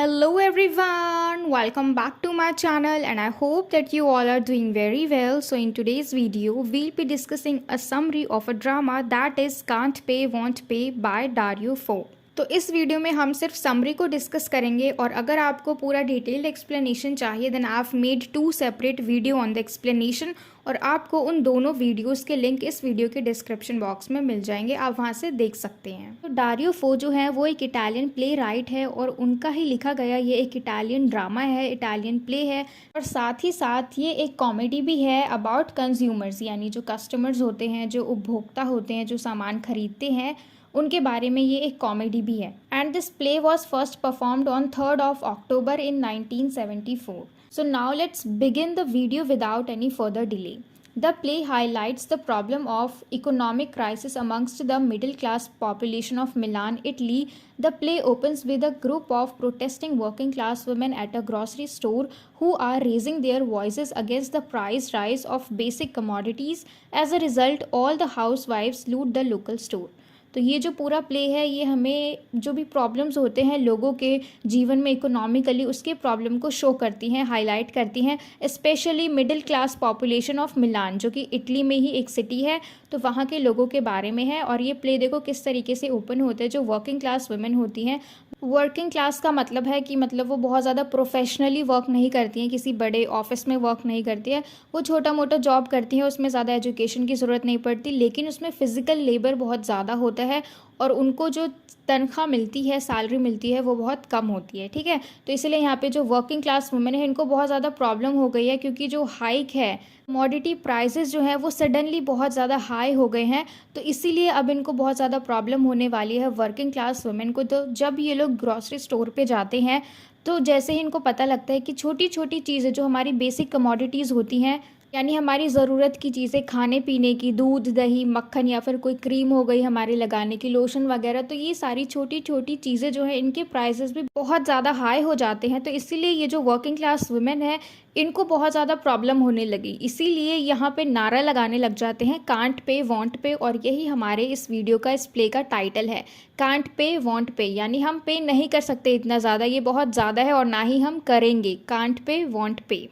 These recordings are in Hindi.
Hello everyone, welcome back to my channel and I hope that you all are doing very well. So in today's video, we'll be discussing a summary of a drama that is Can't Pay Won't Pay by Dario Fo. तो इस वीडियो में हम सिर्फ समरी को डिस्कस करेंगे और अगर आपको पूरा डिटेल्ड एक्सप्लेनेशन चाहिए then I have made 2 separate video on the explanation और आपको उन दोनों वीडियोस के लिंक इस वीडियो के डिस्क्रिप्शन बॉक्स में मिल जाएंगे, आप वहां से देख सकते हैं। तो डारियो फो जो है वो एक इटालियन प्ले राइट है और उनका ही लिखा गया ये एक इटालियन ड्रामा है, इटालियन प्ले है और साथ ही साथ ये एक कॉमेडी भी है अबाउट कंज्यूमर्स, यानी जो कस्टमर्स होते हैं, जो उपभोक्ता होते हैं, जो सामान खरीदते हैं, उनके बारे में ये एक कॉमेडी भी है। And this play was first performed on 3rd of October in 1974. So now let's begin the video without any further delay. The play highlights the problem of economic crisis amongst the middle class population of Milan, Italy. The play opens with a group of protesting working class women at a grocery store who are raising their voices against the price rise of basic commodities. As a result, all the housewives loot the local store. तो ये जो पूरा प्ले है ये हमें जो भी प्रॉब्लम्स होते हैं लोगों के जीवन में इकोनॉमिकली, उसके प्रॉब्लम को शो करती हैं, हाईलाइट करती हैं, specially middle class population of Milan जो कि इटली में ही एक सिटी है, तो वहाँ के लोगों के बारे में है। और ये प्ले देखो किस तरीके से ओपन होते हैं। जो वर्किंग क्लास वुमेन होती हैं, वर्किंग क्लास का मतलब है कि मतलब वो बहुत ज़्यादा प्रोफेशनली वर्क नहीं करती हैं, किसी बड़े ऑफिस में वर्क नहीं करती है, वो छोटा मोटा जॉब करती हैं, उसमें ज़्यादा एजुकेशन की ज़रूरत नहीं पड़ती, लेकिन उसमें फ़िज़िकल लेबर बहुत ज़्यादा होता है और उनको जो तनख्वाह मिलती है, सैलरी मिलती है, वो बहुत कम होती है। ठीक है, तो इसलिए यहाँ पे जो वर्किंग क्लास वुमेन है इनको बहुत ज़्यादा प्रॉब्लम हो गई है क्योंकि जो हाइक है, कमोडिटी प्राइसेस जो है वो सडनली बहुत ज़्यादा हाई हो गए हैं, तो इसीलिए अब इनको बहुत ज़्यादा प्रॉब्लम होने वाली है वर्किंग क्लास वुमेन को। तो जब ये लोग ग्रॉसरी स्टोर पे जाते हैं तो जैसे ही इनको पता लगता है कि छोटी छोटी चीज़ें जो हमारी बेसिक कमोडिटीज़ होती हैं, यानी हमारी ज़रूरत की चीज़ें, खाने पीने की, दूध, दही, मक्खन या फिर कोई क्रीम हो गई हमारे लगाने की, लोशन वगैरह, तो ये सारी छोटी छोटी चीज़ें जो है इनके प्राइसेस भी बहुत ज़्यादा हाई हो जाते हैं। तो इसीलिए ये जो वर्किंग क्लास वुमेन है इनको बहुत ज़्यादा प्रॉब्लम होने लगी, इसीलिए यहाँ पे नारा लगाने लग जाते हैं कांट पे वॉन्ट पे, और यही हमारे इस वीडियो का, इस प्ले का टाइटल है, कांट पे वॉन्ट पे, यानी हम पे नहीं कर सकते इतना ज़्यादा, ये बहुत ज़्यादा है और ना ही हम करेंगे, कांट पे वॉन्ट पे।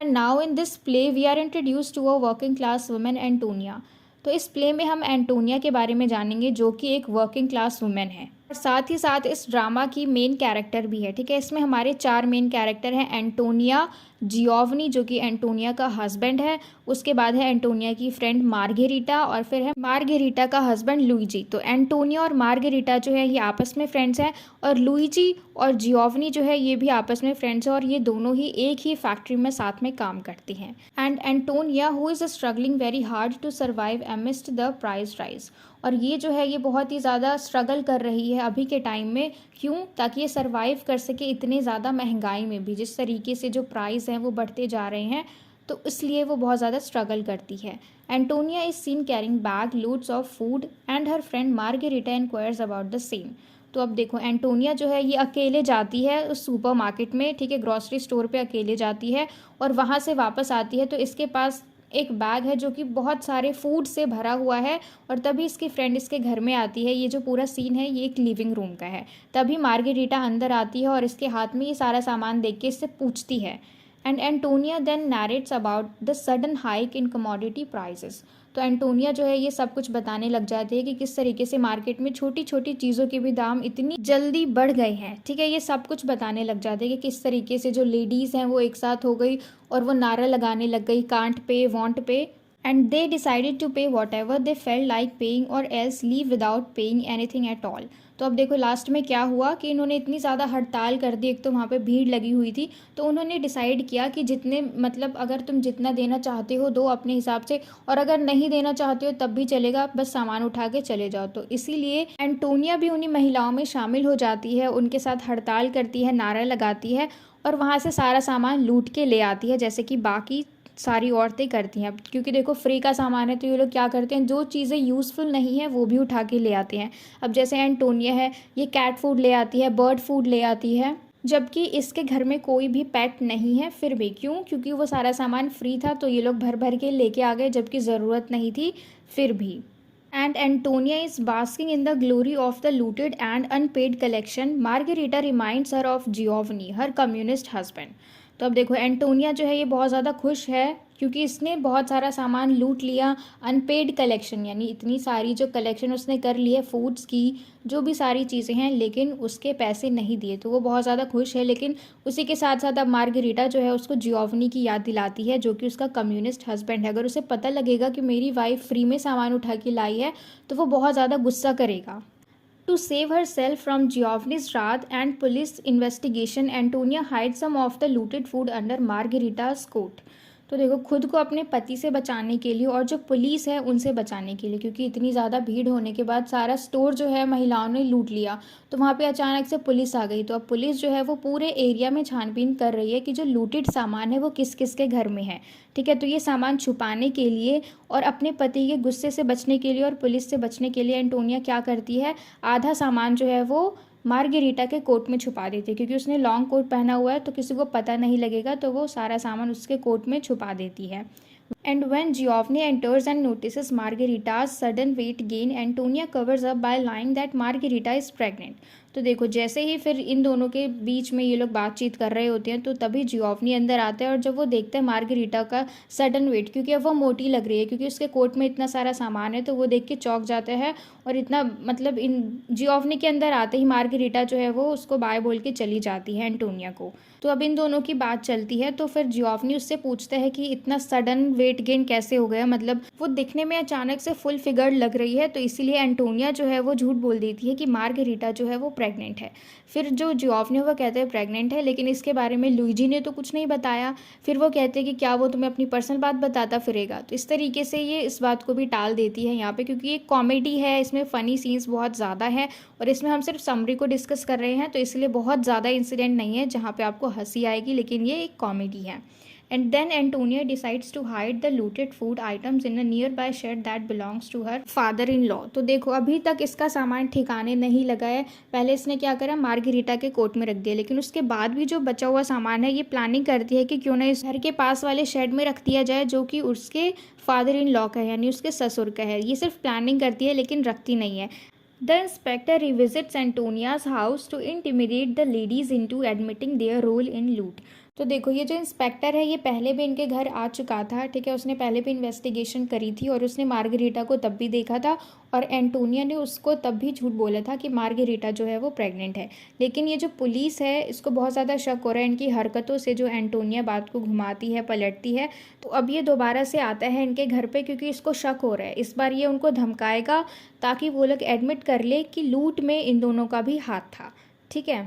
And now in this play we are introduced to a working class woman Antonia. तो इस प्ले में हम एंटोनिया के बारे में जानेंगे जो कि एक वर्किंग क्लास वुमेन है और साथ ही साथ इस ड्रामा की मेन कैरेक्टर भी है। ठीक है, इसमें हमारे 4 मेन कैरेक्टर हैं, एंटोनिया, जियोवनी जो कि एंटोनिया का हस्बैंड है, उसके बाद है एंटोनिया की फ्रेंड मार्गेरिटा और फिर है मार्गेरिटा का हस्बैंड लुइजी। तो एंटोनिया और मार्गेरिटा जो है ये आपस में फ्रेंड्स हैं और लुइजी और जियोवनी जो है ये भी आपस में फ्रेंड्स हैं और ये दोनों ही एक ही फैक्ट्री में साथ में काम करती हैं। And Antonia who is struggling very hard to survive amidst the price rise, और ये जो है ये बहुत ही ज़्यादा स्ट्रगल कर रही है अभी के टाइम में, क्यों? ताकि ये सर्वाइव कर सके इतने ज़्यादा महंगाई में भी, जिस तरीके से जो प्राइस हैं वो बढ़ते जा रहे हैं, तो इसलिए वो बहुत ज़्यादा स्ट्रगल करती है। Antonia is seen carrying bag loads of food and her friend Margherita inquires about the same. तो अब देखो एंटोनिया जो है ये अकेले जाती है उस सुपर मार्केट में, ठीक है, ग्रॉसरी स्टोर पे अकेले जाती है और वहाँ से वापस आती है तो इसके पास एक बैग है जो कि बहुत सारे फूड से भरा हुआ है और तभी इसकी फ्रेंड इसके घर में आती है। ये जो पूरा सीन है ये एक लिविंग रूम का है। तभी मार्गेरिटा अंदर आती है और इसके हाथ में ये सारा सामान देख के इससे पूछती है। And Antonia then narrates about the sudden hike in commodity prices. तो एंटोनिया जो है ये सब कुछ बताने लग जाती है कि किस तरीके से मार्केट में छोटी छोटी चीज़ों के भी दाम इतनी जल्दी बढ़ गए हैं। ठीक है, ये सब कुछ बताने लग जाते हैं कि किस तरीके से जो लेडीज़ हैं वो एक साथ हो गई और वो नारा लगाने लग गई can't pay won't pay, and they decided to pay whatever they felt like paying और else leave without paying anything at all. तो अब देखो लास्ट में क्या हुआ कि इन्होंने इतनी ज़्यादा हड़ताल कर दी, एक तो वहाँ पे भीड़ लगी हुई थी, तो उन्होंने डिसाइड किया कि जितने मतलब अगर तुम जितना देना चाहते हो दो अपने हिसाब से, और अगर नहीं देना चाहते हो तब भी चलेगा, बस सामान उठा के चले जाओ। तो इसीलिए एंटोनिया भी उन्हीं महिलाओं में शामिल हो जाती है, उनके साथ हड़ताल करती है, नारा लगाती है और वहाँ से सारा सामान लूट के ले आती है, जैसे कि बाकी सारी औरतें करती हैं। अब क्योंकि देखो फ्री का सामान है तो ये लोग क्या करते हैं, जो चीज़ें यूज़फुल नहीं है वो भी उठा के ले आते हैं। अब जैसे एंटोनिया है ये कैट फूड ले आती है, बर्ड फूड ले आती है, जबकि इसके घर में कोई भी पेट नहीं है, फिर भी क्यों? क्योंकि वो सारा सामान फ्री था तो ये लोग भर भर के लेके आ गए, जबकि ज़रूरत नहीं थी फिर भी। And Antonia is basking in the glory of the looted and unpaid collection. Margarita reminds her of Giovanni, her communist husband. तो अब देखो एंटोनिया जो है ये बहुत ज़्यादा खुश है क्योंकि इसने बहुत सारा सामान लूट लिया। अनपेड कलेक्शन यानी इतनी सारी जो कलेक्शन उसने कर ली है फूड्स की, जो भी सारी चीज़ें हैं, लेकिन उसके पैसे नहीं दिए, तो वो बहुत ज़्यादा खुश है। लेकिन उसी के साथ साथ अब मार्गरीटा जो है उसको जियोवनी की याद दिलाती है, जो कि उसका कम्युनिस्ट हस्बैंड है। अगर उसे पता लगेगा कि मेरी वाइफ फ्री में सामान उठा के लाई है तो वो बहुत ज़्यादा गुस्सा करेगा। To save herself from Giovanni's wrath and police investigation, Antonia hides some of the looted food under Margherita's coat. तो देखो खुद को अपने पति से बचाने के लिए और जो पुलिस है उनसे बचाने के लिए, क्योंकि इतनी ज़्यादा भीड़ होने के बाद सारा स्टोर जो है महिलाओं ने लूट लिया, तो वहाँ पे अचानक से पुलिस आ गई। तो अब पुलिस जो है वो पूरे एरिया में छानबीन कर रही है कि जो लूटेड सामान है वो किस किस के घर में है। ठीक है, तो ये सामान छुपाने के लिए और अपने पति के गुस्से से बचने के लिए और पुलिस से बचने के लिए एंटोनिया क्या करती है, आधा सामान जो है वो मार्गरीटा के कोट में छुपा देती है, क्योंकि उसने लॉन्ग कोट पहना हुआ है तो किसी को पता नहीं लगेगा, तो वो सारा सामान उसके कोट में छुपा देती है। And when Giovanni enters and notices Margherita's sudden weight gain, Antonia covers up by lying that Margherita is pregnant. तो देखो जैसे ही फिर इन दोनों के बीच में ये लोग बातचीत कर रहे होते हैं तो तभी जियोवनी अंदर आता है, और जब वो देखता है मार्गरीटा का सडन वेट, क्योंकि अब वो मोटी लग रही है क्योंकि उसके कोट में इतना सारा सामान है, तो वो देख के चौंक जाता है। और इतना मतलब इन जियोवनी के अंदर आते ही मार्गरीटा जो है वो उसको बाय बोल के चली जाती है एंटोनिया को। तो अब इन दोनों की बात चलती है, तो फिर जियोवनी उससे पूछता है कि इतना सडन वेट गेन कैसे हो गया, मतलब वो दिखने में अचानक से फुल फिगर लग रही है, तो इसीलिए एंटोनिया जो है वो झूठ बोल देती है कि मार्गरीटा जो है वो प्रेग्नेंट है। फिर जो जियोवनी वो कहते हैं प्रेग्नेंट है, लेकिन इसके बारे में लुइजी ने तो कुछ नहीं बताया। फिर वो कहते हैं कि क्या वो तुम्हें अपनी पर्सनल बात बताता फिरेगा, तो इस तरीके से ये इस बात को भी टाल देती है यहाँ पे, क्योंकि ये कॉमेडी है, इसमें फ़नी सीन्स बहुत ज़्यादा है और इसमें हम सिर्फ समरी को डिस्कस कर रहे हैं, तो इसलिए बहुत ज़्यादा इंसिडेंट नहीं है जहाँ पे आपको हंसी आएगी, लेकिन ये एक कॉमेडी है। And then Antonia decides to hide the looted food items in a nearby shed that belongs to her father-in-law. तो देखो अभी तक इसका सामान ठिकाने नहीं लगा है। पहले इसने क्या करा, मार्गरीटा के कोट में रख दिया, लेकिन उसके बाद भी जो बचा हुआ सामान है ये प्लानिंग करती है कि क्यों ना इस घर के पास वाले शेड में रख दिया जाए, जो कि उसके फादर इन लॉ का है, यानी उसके ससुर का है। ये सिर्फ प्लानिंग करती है लेकिन रखती नहीं है। The inspector revisits Antonia's house to intimidate the ladies into admitting their role in loot. तो देखो ये जो इंस्पेक्टर है ये पहले भी इनके घर आ चुका था, ठीक है, उसने पहले भी इन्वेस्टिगेशन करी थी और उसने मार्गरीटा को तब भी देखा था, और एंटोनिया ने उसको तब भी झूठ बोला था कि मार्गरीटा जो है वो प्रेग्नेंट है। लेकिन ये जो पुलिस है इसको बहुत ज़्यादा शक हो रहा है इनकी हरकतों से, जो एंटोनिया बात को घुमाती है पलटती है। तो अब ये दोबारा से आता है इनके घर पे क्योंकि इसको शक हो रहा है। इस बार ये उनको धमकाएगा ताकि वो लोग एडमिट कर ले कि लूट में इन दोनों का भी हाथ था, ठीक है।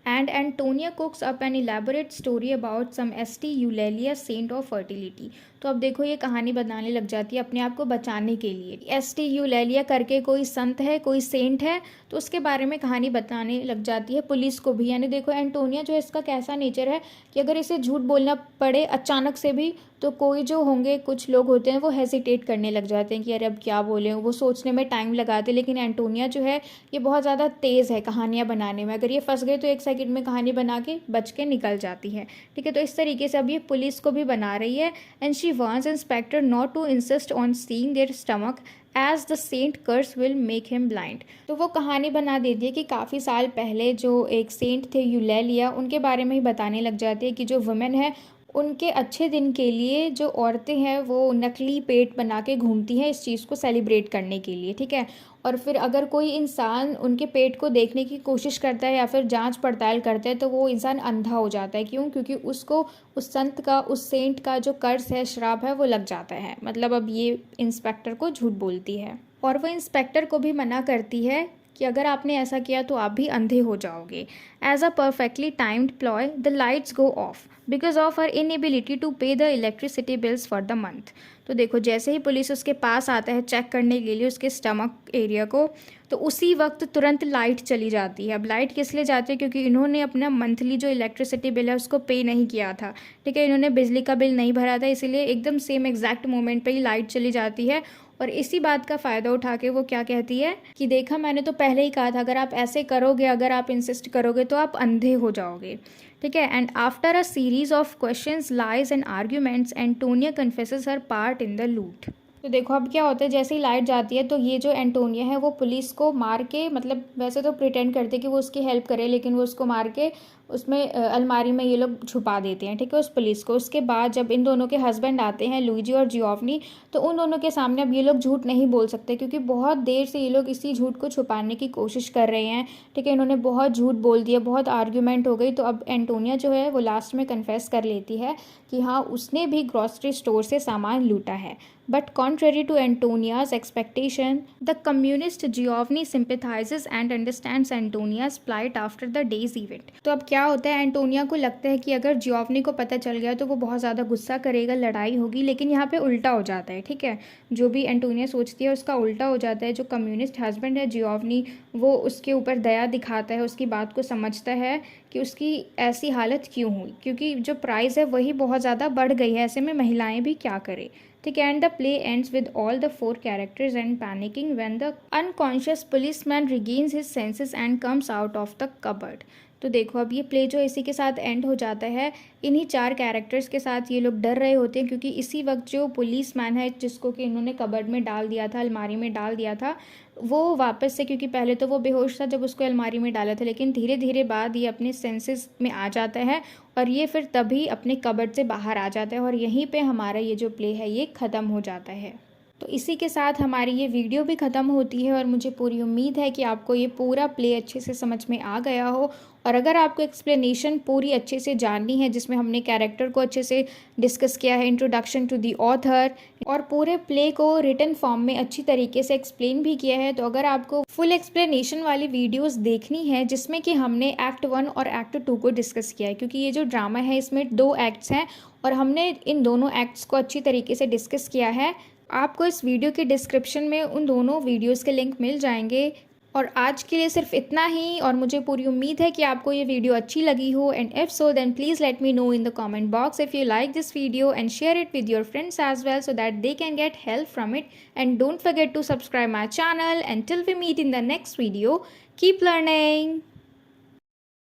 And Antonia cooks up an elaborate story about some St. Eulalia saint of fertility. तो अब देखो ये कहानी बताने लग जाती है अपने आप को बचाने के लिए। एस्टी यूलेलिया करके कोई संत है, कोई सेंट है, तो उसके बारे में कहानी बताने लग जाती है पुलिस को भी। यानी देखो एंटोनिया जो है इसका कैसा नेचर है कि अगर इसे झूठ बोलना पड़े अचानक से भी, तो कोई जो होंगे कुछ लोग होते हैं वो हेजिटेट करने लग जाते हैं कि अरे अब क्या बोले, वो सोचने में टाइम लगाते। लेकिन एंटोनिया जो है ये बहुत ज़्यादा तेज़ है कहानियाँ बनाने में, अगर ये फंस गए तो 1 सेकंड में कहानी बना के बच के निकल जाती है, ठीक है। तो इस तरीके से अब ये पुलिस को भी बना रही है। And she warns inspector not to insist on seeing their stomach as the saint curse will make him blind. तो वो कहानी बना देती है कि काफ़ी साल पहले जो एक सेंट थे यूलेलिया, उनके बारे में ही बताने लग जाती है कि जो वुमेन है उनके अच्छे दिन के लिए जो औरतें हैं वो नकली पेट बना के घूमती हैं इस चीज़ को सेलिब्रेट करने के लिए, ठीक है। और फिर अगर कोई इंसान उनके पेट को देखने की कोशिश करता है या फिर जांच पड़ताल करता है तो वो इंसान अंधा हो जाता है। क्यों? क्योंकि उसको उस संत का, उस सेंट का जो कर्स है, श्राप है, वो लग जाता है। मतलब अब ये इंस्पेक्टर को झूठ बोलती है और वो इंस्पेक्टर को भी मना करती है कि अगर आपने ऐसा किया तो आप भी अंधे हो जाओगे। As a perfectly timed ploy the lights go off because of her inability to pay the electricity bills for the month. तो देखो जैसे ही पुलिस उसके पास आता है चेक करने के लिए उसके स्टमक एरिया को, तो उसी वक्त तुरंत लाइट चली जाती है। अब लाइट किस लिए जाती है? क्योंकि इन्होंने अपना मंथली जो इलेक्ट्रिसिटी बिल है उसको पे नहीं किया था, ठीक है, इन्होंने बिजली का बिल नहीं भरा था, इसीलिए एकदम सेम एग्जैक्ट मोमेंट पे ही लाइट चली जाती है। और इसी बात का फ़ायदा उठा के वो क्या कहती है कि देखा, मैंने तो पहले ही कहा था अगर आप ऐसे करोगे, अगर आप इंसिस्ट करोगे तो आप अंधे हो जाओगे, ठीक है। And after a series of questions, lies and arguments, Antonia confesses her part in the loot. तो देखो अब क्या होता है, जैसे ही लाइट जाती है तो ये जो एंटोनिया है वो पुलिस को मार के, मतलब वैसे तो प्रिटेंड करते कि वो उसकी हेल्प करे, लेकिन वो उसको मार के उसमें अलमारी में ये लोग छुपा देते हैं, ठीक है, उस पुलिस को। उसके बाद जब इन दोनों के हस्बैंड आते हैं, लुइजी और जियोवनी, तो उन दोनों के सामने अब ये लोग झूठ नहीं बोल सकते, क्योंकि बहुत देर से ये लोग इसी झूठ को छुपाने की कोशिश कर रहे हैं, ठीक है। इन्होंने बहुत झूठ बोल दिया, बहुत आर्ग्यूमेंट हो गई, तो अब एंटोनिया जो है वो लास्ट में कन्फेस कर लेती है कि हाँ, उसने भी ग्रॉसरी स्टोर से सामान लूटा है। But contrary to Antonia's expectation, the communist Giovanni sympathizes and understands Antonia's plight after the day's event. तो अब क्या होता है, एंटोनिया को लगता है कि अगर जियोवनी को पता चल गया तो वो बहुत ज़्यादा गुस्सा करेगा, लड़ाई होगी, लेकिन यहाँ पे उल्टा हो जाता है, ठीक है। जो भी एंटोनिया सोचती है उसका उल्टा हो जाता है। जो कम्युनिस्ट हस्बैंड है जियोवनी, वो उसके ऊपर दया दिखाता है, उसकी बात को समझता है कि उसकी ऐसी हालत क्यों हुई, क्योंकि जो प्राइस है वही बहुत ज़्यादा बढ़ गई है, ऐसे में महिलाएं भी क्या करें, ठीक है। And the play ends with all the 4 characters and panicking when the unconscious policeman regains his senses and comes out of the cupboard. तो देखो अब ये प्ले जो इसी के साथ एंड हो जाता है, इन्हीं 4 कैरेक्टर्स के साथ ये लोग डर रहे होते हैं, क्योंकि इसी वक्त जो पुलिसमैन है जिसको कि इन्होंने कबर्ड में डाल दिया था, अलमारी में डाल दिया था, वो वापस से, क्योंकि पहले तो वो बेहोश था जब उसको अलमारी में डाला था, लेकिन धीरे धीरे बाद ये अपने सेंसेस में आ जाता है और ये फिर तभी अपने कबर्ड से बाहर आ जाता है, और यहीं पे हमारा ये जो प्ले है ये ख़त्म हो जाता है। तो इसी के साथ हमारी ये वीडियो भी ख़त्म होती है, और मुझे पूरी उम्मीद है कि आपको ये पूरा प्ले अच्छे से समझ में आ गया हो। और अगर आपको एक्सप्लेनेशन पूरी अच्छे से जाननी है, जिसमें हमने कैरेक्टर को अच्छे से डिस्कस किया है, इंट्रोडक्शन टू दी ऑथर, और पूरे प्ले को रिटन फॉर्म में अच्छी तरीके से एक्सप्लेन भी किया है, तो अगर आपको फुल एक्सप्लेनेशन वाली वीडियोस देखनी है जिसमें कि हमने एक्ट 1 और एक्ट 2 को डिस्कस किया है, क्योंकि ये जो ड्रामा है इसमें 2 एक्ट्स हैं और हमने इन दोनों एक्ट्स को अच्छी तरीके से डिस्कस किया है। आपको इस वीडियो के डिस्क्रिप्शन में उन दोनों वीडियोस के लिंक मिल जाएंगे। और आज के लिए सिर्फ इतना ही, और मुझे पूरी उम्मीद है कि आपको ये वीडियो अच्छी लगी हो, and if so then please let me know in the comment box if you like this video, and share it with your friends as well so that they can get help from it. And don't forget to subscribe my channel. Until we meet in the next video, keep learning.